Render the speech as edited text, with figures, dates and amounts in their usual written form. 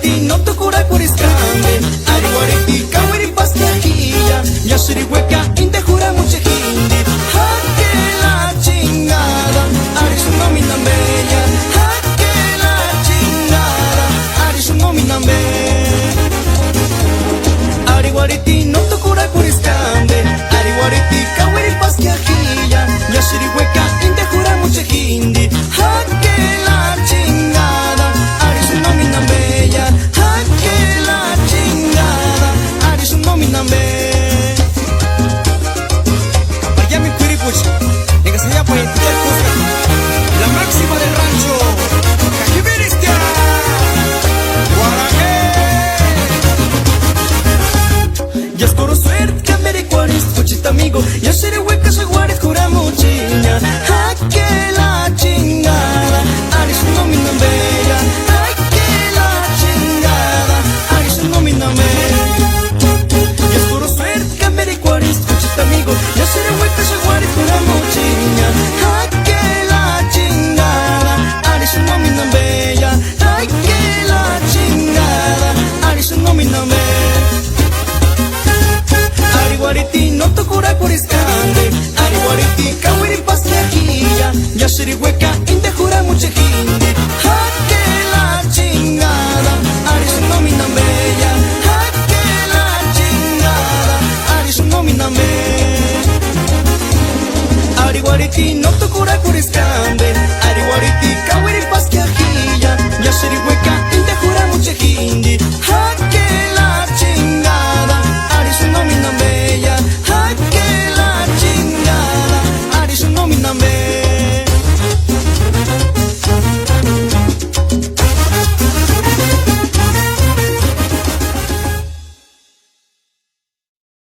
wariti no tukura kuriskambe ari wariti kawiri paskiajilla yashiri hueca indejura mucha hindi jaque la chingada ari su nómina bella jaque la chingada ari su nómina bella ari wariti no tukura kuriskambe ari wariti kawiri paskiajilla yashiri hueca indejura mucha hindi jaque la chingada ari su nómina bella jaque la chingada ari su nómina bella Kapayami Quiripuch Negasaya pa entender cosas la máxima del rancho Cajibiristia Guaraje Ya es coro suerte que me recuerdes Cochita amigo Ya seré hueca se guares cura muchiña jaque la chingada ari su nómina bella jaque la chingada ari su nómina bella Y es puro suerte que me recuerdes Cochita amigo Ya seré hueca se guares cura muchiña jaque la chingada ari su nómina bella jaque la chingada ari su nómina bella Ari wariti no tukura kuriskambe Ari wariti kawiri paskiajilla Yashiri hueca indejura mucha hindi jaque la chingada ari su nómina bella jaque la chingada ari su nómina bella Ari wariti no tukura kuriskambe